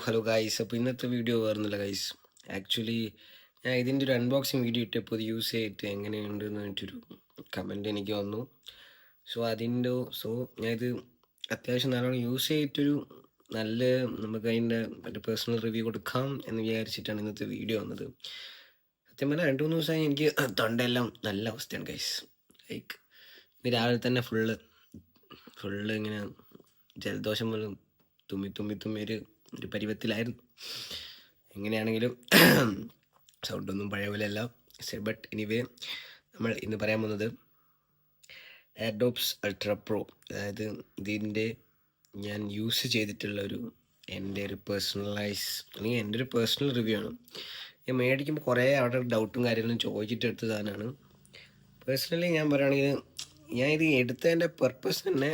Hello guys. അപ്പോൾ ഇന്നത്തെ video വേറൊന്നുമില്ല ഗൈസ്. ആക്ച്വലി ഞാൻ ഇതിൻ്റെ ഒരു അൺബോക്സിങ് വീഡിയോ ഇട്ടപ്പോൾ ഇത് യൂസ് ചെയ്തിട്ട് എങ്ങനെയുണ്ട് എന്ന് പറഞ്ഞിട്ടൊരു കമൻറ്റ് എനിക്ക് വന്നു. സോ ഞാൻ ഇത് അത്യാവശ്യം നല്ലോണം യൂസ് ചെയ്തിട്ടൊരു നല്ല നമുക്ക് അതിൻ്റെ മറ്റേ പേഴ്സണൽ റിവ്യൂ കൊടുക്കാം എന്ന് വിചാരിച്ചിട്ടാണ് ഇന്നത്തെ വീഡിയോ വന്നത്. സത്യം പറഞ്ഞാൽ 2-3 ദിവസമായി എനിക്ക് തൊണ്ടയെല്ലാം നല്ല അവസ്ഥയാണ് ഗൈസ്. ലൈക്ക് ഇന്ന് രാവിലെ തന്നെ ഫുള്ള് ഇങ്ങനെ ജലദോഷം പോലും തുമ്മി ഒരു പരുവത്തിലായിരുന്നു. എങ്ങനെയാണെങ്കിലും സൗണ്ടൊന്നും പഴയ പോലെയല്ല. ബട്ട് എനിവേ നമ്മൾ ഇന്ന് പറയാൻ പോകുന്നത് എയർഡ്രോപ്സ് അൾട്രാ പ്രോ, അതായത് ഇതിൻ്റെ ഞാൻ യൂസ് ചെയ്തിട്ടുള്ള എൻ്റെ ഒരു അല്ലെങ്കിൽ എൻ്റെ ഒരു പേഴ്സണൽ റിവ്യൂ ആണ്. ഞാൻ മേടിക്കുമ്പോൾ കുറേ അവിടെ ഡൗട്ടും കാര്യങ്ങളും ചോദിച്ചിട്ട് എടുത്ത സാധനമാണ്. പേഴ്സണലി ഞാൻ പറയുകയാണെങ്കിൽ ഞാൻ ഇത് എടുത്തതിൻ്റെ പർപ്പസ് തന്നെ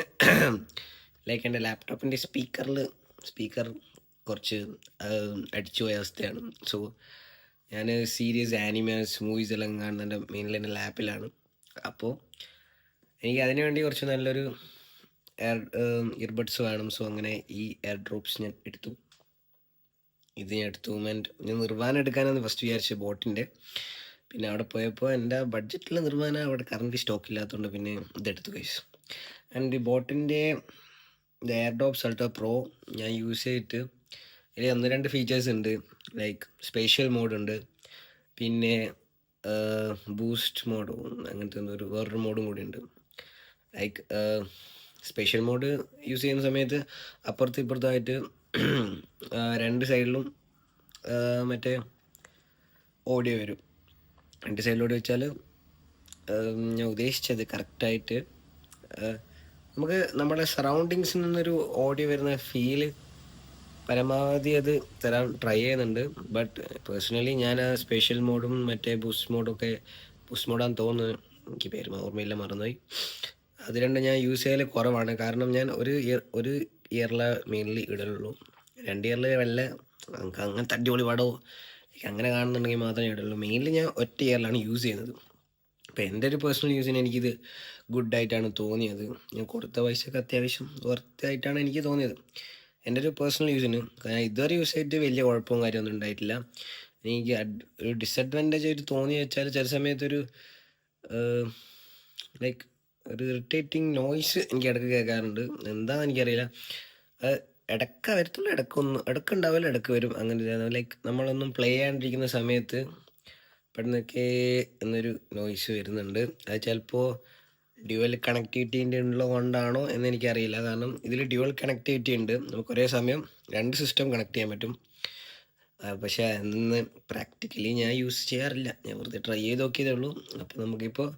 ലൈക്ക് എൻ്റെ ലാപ്ടോപ്പിൻ്റെ സ്പീക്കർ കുറച്ച് അടിച്ചു പോയ അവസ്ഥയാണ്. സോ ഞാൻ സീരീസ് ആനിമേസ് മൂവീസ് എല്ലാം കാണുന്നതിൻ്റെ മെയിൻലി എൻ്റെ ലാപ്പിലാണ്. അപ്പോൾ എനിക്ക് അതിനു വേണ്ടി കുറച്ച് നല്ലൊരു ഇയർബഡ്സ് വേണം. സോ അങ്ങനെ ഈ എയർ ഡ്രോപ്സ് ഞാൻ എടുത്തു. ഞാൻ നിർവാന എടുക്കാനാണ് ഫസ്റ്റ് വിചാരിച്ചത് ബോട്ടിൻ്റെ. പിന്നെ അവിടെ പോയപ്പോൾ എൻ്റെ ബഡ്ജറ്റിൽ നിർവാന അവിടെ കറണ്ട് സ്റ്റോക്ക് ഇല്ലാത്തതുകൊണ്ട് പിന്നെ ഇതെടുത്തു ഗൈസ്. ആൻഡ് ഈ ബോട്ടിൻ്റെ എയർഡ്രോപ്സ് അൾട്രാ പ്രോ ഞാൻ യൂസ് ചെയ്തിട്ട് ഇതിൽ 1-2 ഫീച്ചേഴ്സ് ഉണ്ട്. ലൈക്ക് സ്പേഷ്യൽ മോഡുണ്ട്, പിന്നെ ബൂസ്റ്റ് മോഡും അങ്ങനത്തെ വേറൊരു മോഡും കൂടി ഉണ്ട്. ലൈക്ക് സ്പെഷ്യൽ മോഡ് യൂസ് ചെയ്യുന്ന സമയത്ത് അപ്പുറത്തും ഇപ്പുറത്തായിട്ട് 2 സൈഡിലും മറ്റേ ഓഡിയോ വരും. 2 സൈഡിലൂടെ വെച്ചാൽ ഞാൻ ഉദ്ദേശിച്ചത് കറക്റ്റായിട്ട് നമുക്ക് നമ്മുടെ സറൗണ്ടിങ്സിൽ നിന്നൊരു ഓഡിയോ വരുന്ന ഫീല് പരമാവധി അത് തരാൻ ട്രൈ ചെയ്യുന്നുണ്ട്. ബട്ട് പേഴ്സണലി ഞാൻ ആ സ്പെഷ്യൽ മോഡും മറ്റേ ബൂസ്റ്റ് മോഡാന്ന് തോന്നുന്നു, എനിക്ക് പേര് ഓർമ്മയില്ല, മറന്നുപോയി. അത് രണ്ടും ഞാൻ യൂസ് ചെയ്യൽ കുറവാണ്. കാരണം ഞാൻ ഒരു ഇയറിലെ മെയിൻലി ഇടലുള്ളൂ. 2 ഇയറിൽ വല്ല അങ്ങനത്തെ അടിപൊളി പടമോ അങ്ങനെ കാണുന്നുണ്ടെങ്കിൽ മാത്രമേ ഇടുള്ളൂ. മെയിൻലി ഞാൻ ഒറ്റ ഇയറിലാണ് യൂസ് ചെയ്യുന്നത്. അപ്പോൾ എൻ്റെ ഒരു പേഴ്സണൽ യൂസിന് എനിക്കിത് ഗുഡായിട്ടാണ് തോന്നിയത്. ഞാൻ കൊടുത്ത പൈസക്ക് അത്യാവശ്യം വർത്തായിട്ടാണ് എനിക്ക് തോന്നിയത് എൻ്റെ ഒരു പേഴ്സണൽ യൂസിന്. ഞാൻ ഇതുവരെ യൂസ് ചെയ്തിട്ട് വലിയ കുഴപ്പവും കാര്യമൊന്നും ഉണ്ടായിട്ടില്ല. എനിക്ക് ഒരു ഡിസഡ്വാൻറ്റേജ് ആയിട്ട് തോന്നി വെച്ചാൽ ചില സമയത്തൊരു ലൈക്ക് ഒരു ഇറിറ്റേറ്റിംഗ് നോയ്സ് എനിക്ക് ഇടയ്ക്ക് കേൾക്കാറുണ്ട്. എന്താണെന്ന് എനിക്കറിയില്ല. അത് ഇടയ്ക്ക് വരത്തുള്ളൂ, ഇടയ്ക്കുണ്ടാവില്ല, ഇടയ്ക്ക് വരും. അങ്ങനെ ലൈക്ക് നമ്മളൊന്നും പ്ലേ ചെയ്യാണ്ടിരിക്കുന്ന സമയത്ത് പെട്ടെന്നൊക്കെ എന്നൊരു നോയ്സ് വരുന്നുണ്ട്. അത് ചിലപ്പോൾ ഡ്യുവൽ കണക്ടിവിറ്റീൻ്റെ ഉള്ളത് കൊണ്ടാണോ എന്ന് എനിക്കറിയില്ല. കാരണം ഇതിൽ ഡ്യുവൽ കണക്ടിവിറ്റി ഉണ്ട്, നമുക്ക് ഒരേ സമയം 2 സിസ്റ്റം കണക്ട് ചെയ്യാൻ പറ്റും. പക്ഷേ അതൊന്ന് പ്രാക്ടിക്കലി ഞാൻ യൂസ് ചെയ്യാറില്ല, ഞാൻ വെറുതെ ട്രൈ ചെയ്ത് നോക്കിയതേ ഉള്ളൂ. അപ്പോൾ നമുക്കിപ്പോൾ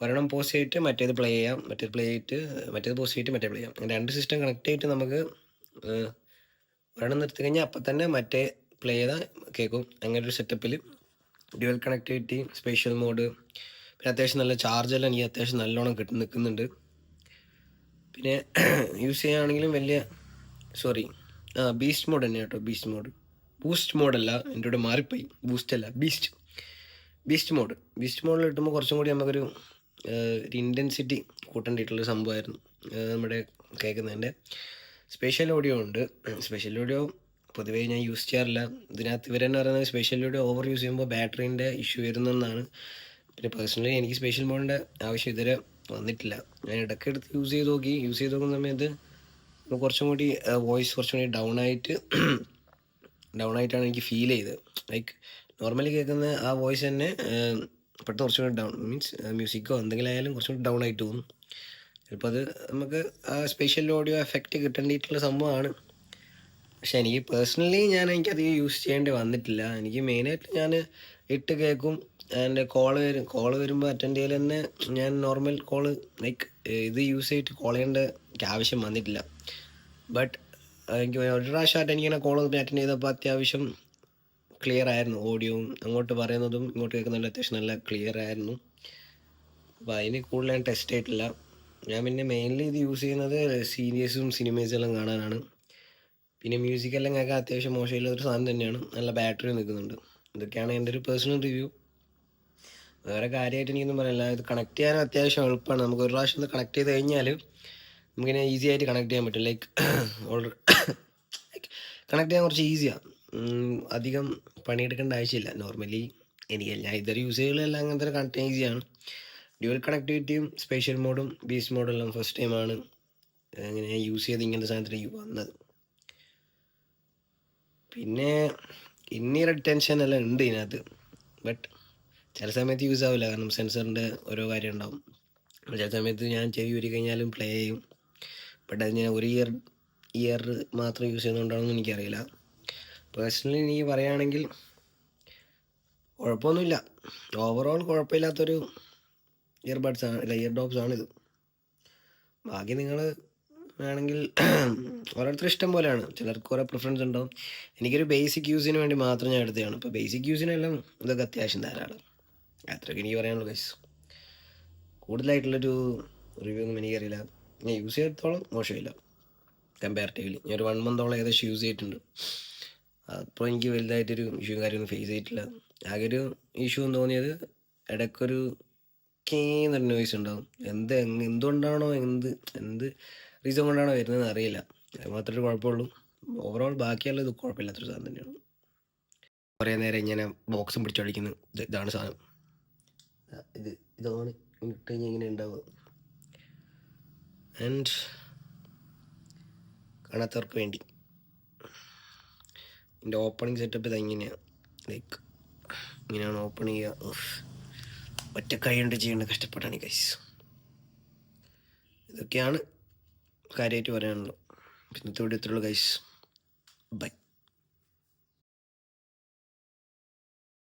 ഒരെണ്ണം പോസ്റ്റ് ചെയ്തിട്ട് മറ്റേത് പ്ലേ ചെയ്യാം, മറ്റേത് പോസ്റ്റ് ചെയ്തിട്ട് മറ്റേ പ്ലേ ചെയ്യാം. 2 സിസ്റ്റം കണക്ട് ചെയ്തിട്ട് നമുക്ക് ഒരെണ്ണം നിർത്തി കഴിഞ്ഞാൽ അപ്പം തന്നെ മറ്റേ പ്ലേ ചെയ്താൽ കേൾക്കും. അങ്ങനെ ഒരു സെറ്റപ്പിൽ ഡ്യുവൽ കണക്ടിവിറ്റി, സ്പെഷ്യൽ മോഡ്, പിന്നെ അത്യാവശ്യം നല്ല ചാർജെല്ലാം എനിക്ക് അത്യാവശ്യം നല്ലോണം നിൽക്കുന്നുണ്ട്. പിന്നെ യൂസ് ചെയ്യുകയാണെങ്കിലും ബീസ്റ്റ് മോഡ് തന്നെ കേട്ടോ. ബൂസ്റ്റ് മോഡല്ല, എൻ്റെ കൂടെ മാറിപ്പോയി. ബീസ്റ്റ് മോഡിൽ കിട്ടുമ്പോൾ കുറച്ചും കൂടി നമുക്കൊരു ഇൻറ്റൻസിറ്റി കൂട്ടേണ്ടിയിട്ടുള്ളൊരു സംഭവമായിരുന്നു നമ്മുടെ കേൾക്കുന്നതിൻ്റെ. സ്പെഷ്യൽ ഓഡിയോ ഉണ്ട്. സ്പെഷ്യൽ ഓഡിയോ പൊതുവേ ഞാൻ യൂസ് ചെയ്യാറില്ല. ഇതിനകത്ത് ഇവരെന്നെ പറയുന്നത് സ്പെഷ്യൽ ഓഡിയോ ഓവർ യൂസ് ചെയ്യുമ്പോൾ ബാറ്ററീൻ്റെ ഇഷ്യൂ വരുന്നതെന്നാണ്. പിന്നെ പേഴ്സണലി എനിക്ക് സ്പെഷ്യൽ മോഡിൻ്റെ ആവശ്യം ഇതുവരെ വന്നിട്ടില്ല. ഞാൻ ഇടയ്ക്ക് എടുത്ത് യൂസ് ചെയ്ത് നോക്കുന്ന സമയത്ത് കുറച്ചും കൂടി വോയിസ് കുറച്ചും കൂടി ഡൗൺ ആയിട്ടാണ് എനിക്ക് ഫീൽ ചെയ്തത്. ലൈക്ക് നോർമലി കേൾക്കുന്ന ആ വോയിസ് തന്നെ പെട്ടെന്ന് കുറച്ചും കൂടി ഡൗൺ മ്യൂസിക്കോ എന്തെങ്കിലും ആയാലും കുറച്ചും കൂടി ഡൗൺ ആയിട്ട് തോന്നും. ചിലപ്പോൾ അത് നമുക്ക് ആ സ്പെഷ്യൽ ഓഡിയോ എഫക്റ്റ് കിട്ടേണ്ടിയിട്ടുള്ള സംഭവമാണ്. പക്ഷെ എനിക്ക് പേഴ്സണലി എനിക്കധികം യൂസ് ചെയ്യേണ്ടി വന്നിട്ടില്ല. എനിക്ക് മെയിനായിട്ട് ഞാൻ ഇട്ട് കേൾക്കും. എൻ്റെ കോള് വരുമ്പോൾ അറ്റൻഡ് ചെയ്യൽ തന്നെ ഞാൻ നോർമൽ കോള് ലൈക്ക് ഇത് യൂസ് ചെയ്തിട്ട് കോൾ ചെയ്യേണ്ട എനിക്ക് ആവശ്യം വന്നിട്ടില്ല. ബട്ട് എനിക്ക് ഒരു പ്രാവശ്യമായിട്ട് എനിക്കിങ്ങനെ കോൾ അറ്റൻഡ് ചെയ്തപ്പോൾ അത്യാവശ്യം ക്ലിയർ ആയിരുന്നു. ഓഡിയോയും അങ്ങോട്ട് പറയുന്നതും ഇങ്ങോട്ട് കേൾക്കുന്നതും അത്യാവശ്യം നല്ല ക്ലിയർ ആയിരുന്നു. അപ്പോൾ അതിന് കൂടുതൽ ഞാൻ ടെസ്റ്റ് ചെയ്തിട്ടില്ല. ഞാൻ പിന്നെ മെയിൻലി ഇത് യൂസ് ചെയ്യുന്നത് സീരീസും സിനിമേസും എല്ലാം കാണാനാണ്. പിന്നെ മ്യൂസിക്കെല്ലാം കേൾക്കാൻ അത്യാവശ്യം മോശമില്ലാത്തൊരു സാധനം തന്നെയാണ്. നല്ല ബാറ്ററി നിൽക്കുന്നുണ്ട്. ഇതൊക്കെയാണ് എൻ്റെ ഒരു പേഴ്സണൽ റിവ്യൂ. വേറെ കാര്യമായിട്ട് എനിക്കൊന്നും പറയാനില്ല. ഇത് കണക്ട് ചെയ്യാൻ അത്യാവശ്യം എളുപ്പമാണ്. നമുക്ക് ഒരു പ്രാവശ്യം കണക്ട് ചെയ്ത് കഴിഞ്ഞാൽ നമുക്കിങ്ങനെ ഈസി ആയിട്ട് കണക്ട് ചെയ്യാൻ പറ്റും. ലൈക്ക് കണക്ട് ചെയ്യാൻ കുറച്ച് ഈസിയാണ്. അധികം പണിയെടുക്കേണ്ട ആവശ്യമില്ല. നോർമലി ഞാൻ ഇതുവരെ യൂസ് ചെയ്യലെല്ലാം അങ്ങനത്തെ കണക്ട് ചെയ്യാൻ ഈസിയാണ്. ഡ്യുവൽ കണക്ടിവിറ്റിയും സ്പേഷ്യൽ മോഡും ബീസ്റ്റ് മോഡും എല്ലാം ഫസ്റ്റ് ടൈമാണ് അങ്ങനെ യൂസ് ചെയ്ത് ഇങ്ങനത്തെ സാധനത്തിലേക്ക് വന്നത്. പിന്നെ ഇന്നർ ടെൻഷൻ എല്ലാം ഉണ്ട് ഇതിനകത്ത്. ബട്ട് ചില സമയത്ത് യൂസ് ആവില്ല, കാരണം സെൻസറിൻ്റെ ഓരോ കാര്യം ഉണ്ടാവും. ചില സമയത്ത് ഞാൻ ചെവി ഊരി കഴിഞ്ഞാലും പ്ലേ ചെയ്യും. ബട്ട് അത് ഞാൻ ഒരു ഇയർ മാത്രം യൂസ് ചെയ്യുന്നതുകൊണ്ടാണെന്ന് എനിക്കറിയില്ല. പേഴ്സണലി എനിക്ക് പറയുകയാണെങ്കിൽ കുഴപ്പമൊന്നുമില്ല. ഓവറോൾ കുഴപ്പമില്ലാത്തൊരു ഇയർബഡ്സാണ്, അല്ല ഇയർ ഡോപ്സ് ആണിത്. ബാക്കി നിങ്ങൾ വേണമെങ്കിൽ ഓരോരുത്തർ ഇഷ്ടം പോലെയാണ്. ചിലർക്ക് കുറേ പ്രിഫറൻസ് ഉണ്ടാവും. എനിക്കൊരു ബേസിക് യൂസിന് വേണ്ടി മാത്രം ഞാൻ എടുത്തതാണ്. ഇപ്പോൾ ബേസിക് യൂസിനെല്ലാം ഇതൊക്കെ അത്യാവശ്യം ധാരാളം. അത്രയൊക്കെ എനിക്ക് പറയാനുള്ളൂ ഗൈസ്. കൂടുതലായിട്ടുള്ളൊരു റിവ്യൂ ഒന്നും എനിക്കറിയില്ല. ഞാൻ യൂസ് ചെയ്തിടത്തോളം മോശമില്ല കമ്പാരിറ്റീവ്ലി. ഞാൻ ഒരു 1 മന്തോളം ഏകദേശം യൂസ് ചെയ്തിട്ടുണ്ട്. അപ്പോൾ എനിക്ക് വലുതായിട്ടൊരു ഇഷ്യൂ കാര്യമൊന്നും ഫേസ് ചെയ്തിട്ടില്ല. ആകെ ഒരു ഇഷ്യൂ എന്ന് തോന്നിയത് ഇടയ്ക്കൊരു എന്നൊരു നോയ്സ് ഉണ്ടാവും. എന്തുകൊണ്ടാണോ എന്ത് റീസൺ കൊണ്ടാണോ വരുന്നതെന്ന് അറിയില്ല. അത് മാത്രമേ കുഴപ്പമുള്ളൂ. ഓവറോൾ ബാക്കിയുള്ളത് കുഴപ്പമില്ലാത്തൊരു സാധനം തന്നെയാണ്. കുറേ നേരം ഇങ്ങനെ ബോക്സും പിടിച്ചടിക്കുന്നു. ഇതാണ് സാധനം. ഇതാണ് ഇട്ട് കഴിഞ്ഞാൽ ഇങ്ങനെ ഉണ്ടാവുക. ആൻഡ് കാണാത്തവർക്ക് വേണ്ടി എൻ്റെ ഓപ്പണിങ് സെറ്റപ്പ് ഇത് ഇങ്ങനെയാണ്. ലൈക്ക് ഇങ്ങനെയാണ് ഓപ്പൺ ചെയ്യുക. ഒറ്റ കൈ കൊണ്ട് ചെയ്യേണ്ട കഷ്ടപ്പെട്ടാണ് ഗൈസ്. ഇതൊക്കെയാണ് കാര്യമായിട്ട് പറയാനുള്ളത്. ഇന്നത്തെ വീഡിയോ ഇത്രയുള്ളൂ ഗൈസ്. ബൈ.